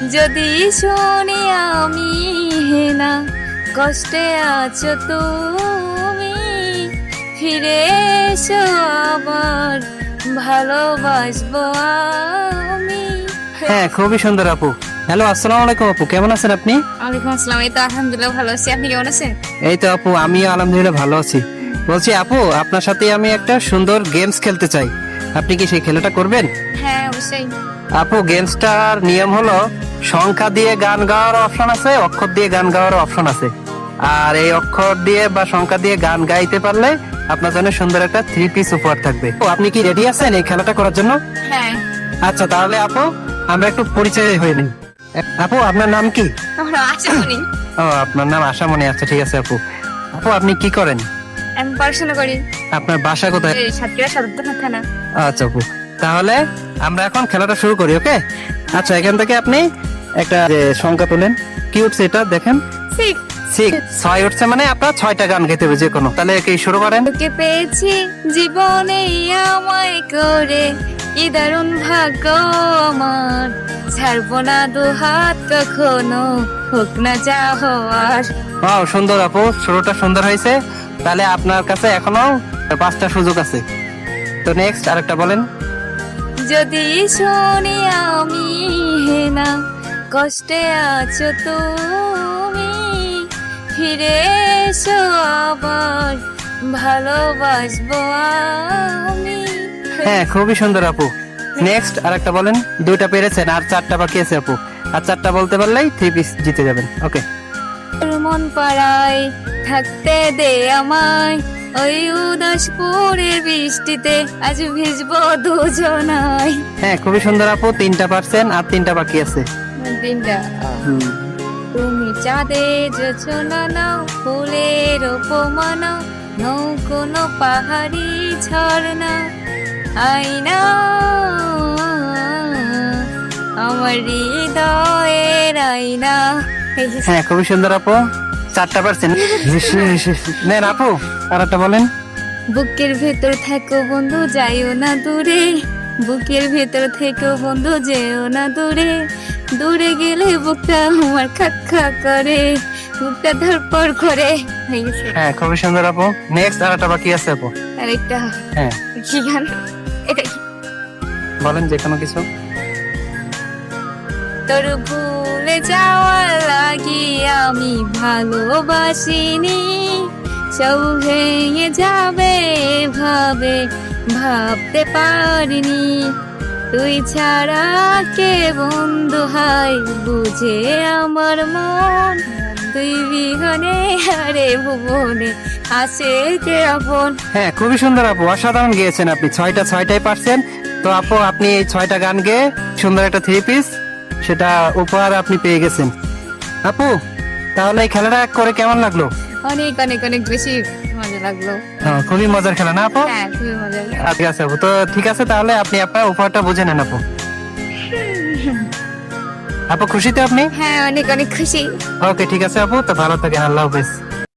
যদি শুনি আমি হেনা কষ্টে আছো তুমি, ফিরে এসো আবার ভালোবাসবো আমি। হ্যাঁ, খুবই সুন্দর আপু। হ্যালো, আসসালামু আলাইকুম আপু, কেমন আছেন আপনি? ওয়ালাইকুম আসসালাম। এই তো আলহামদুলিল্লাহ ভালো আছি, আপনি কেমন আছেন? এই তো আপু, আমিও আলহামদুলিল্লাহ ভালো আছি। বলছি আপু, আপনার সাথে আমি একটা সুন্দর গেমস খেলতে চাই, আপনি কি সেই খেলাটা করবেন? হ্যাঁ অবশ্যই। আপু, গেমসটার নিয়ম হলো সংখ্যা দিয়ে গান গাওয়ার অপশন আছে, অক্ষর দিয়ে গান গাওয়ার অপশন আছে। আর এই অক্ষর দিয়ে বা সংখ্যা দিয়ে গান গাইতে পারলে আপনার জন্য সুন্দর একটা 3 পিস উপহার থাকবে। তো আপনি কি রেডি আছেন এই খেলাটা করার জন্য? হ্যাঁ। আচ্ছা, তাহলে আপু আমরা একটু পরিচয় হয়ে নিই। আপু, আপনার নাম কি? আমরা আছি শুনি। ও, আপনার নাম আশামণি। আচ্ছা, ঠিক আছে আপু। আপু, আপনি কি করেন? আমি পড়াশোনা করি। আপনার বাসা কোথায়? এই সাতক্ষীরা সদর থানা। আচ্ছা আপু, তাহলে আমরা এখন খেলাটা শুরু করি, ওকে? আচ্ছা, এখান থেকে আপনি একটা যে সংখ্যা তোলেন। কি উঠছে এটা দেখেন? 6। 6 উঠছে, মানে আপনার 6টা গান গাইতে হবে যে কোনো। তাহলে কি শুরু করেন? তোকে পেয়েছি জীবনে আমায় করে, কি দারুণ ভাগ্য আমার, ছাড়বো না দু হাত কখনো, হোক না যা হওয়ার। ওয়াও, সুন্দর আপু, শুরুটা সুন্দর হয়েছে। তাহলে আপনার কাছে এখনো 5টা সুযোগ আছে। তো নেক্সট আরেকটা বলেন। যদি শুনি আমি হেনা কষ্টে আছো তুমি, ফিরে এসো আবার ভালোবাসবো আমি। হ্যাঁ, খুবই সুন্দর আপু। নেক্সট আরেকটা বলেন। 2টা পেরেছেন, আর 4টা বাকি আছে আপু। আর 4টা বলতে পারলেই 3 পিস জিতে যাবেন, ওকে? তোর মন পাড়ায় থাকতে দে আমায়, ওই উদাসপুরের বৃষ্টিতে আজ ভিজবো দুজনাই। হ্যাঁ, খুবই সুন্দর আপু। 3টা পারছেন, আর 3টা বাকি আছে। দিনটা তুমি চাঁদে যোছনা নাও, ফুলের উপমানা নৌ কোনো পাহাড়ি ঝর্ণা, আয়না আমার হৃদয়ের আয়না। হ্যাঁ, খুবই সুন্দর আপু। 4টা পারছেন। নেন আপু, আর একটা বলেন। বুকের ভেতর থেকো বন্ধু যাইও না দূরে, বুকের ভেতর থেকো বন্ধু যেও না দূরে, দূরে গেলে বুকটা আমার খাক্কা করে, বুকটা ধরপড় করে। হয়ে গেছে। হ্যাঁ, খুবই সুন্দর আপু। নেক্সট আর একটা বাকি আছে আপু। আরেকটা হ্যাঁ, কি গান এটা? কি? বলেন যে কোনো কিছু। তোর ভুলে যাওয়ার লাগি আমি ভালোবাসিনি, সব ভেঙে যাবে ভাবে ভাবতে পারিনি, তুই ছাড়া কে বন্ধু হাই বুঝে আমার মন, তুই বিহনে আরে ভুবনে আসে কে আপন। হ্যাঁ, খুবই সুন্দর আপু, অসাধারণ গেয়েছেন আপনি। 6টাই পারছেন। তো আপু, আপনি এই 6টা গান গেয়ে সুন্দর একটা 3 পিস সেটা উপহার আপনি পেয়ে গেছেন। আপু, তাহলে এই খেলাটা করে কেমন লাগলো? অনেক অনেক অনেক বেশি মজা লাগলো। খুবই মজার খেলা না আপু? হ্যাঁ খুবই মজা লাগলো। ঠিক আছে আপু, তো ঠিক আছে, তাহলে আপনি আপনার উপহারটা বুঝে নেন আপু। আপু, খুশি তো আপনি? হ্যাঁ অনেক অনেক খুশি। ওকে, ঠিক আছে আপু, তো ভালো থাকেন, আল্লাহ হাফেজ।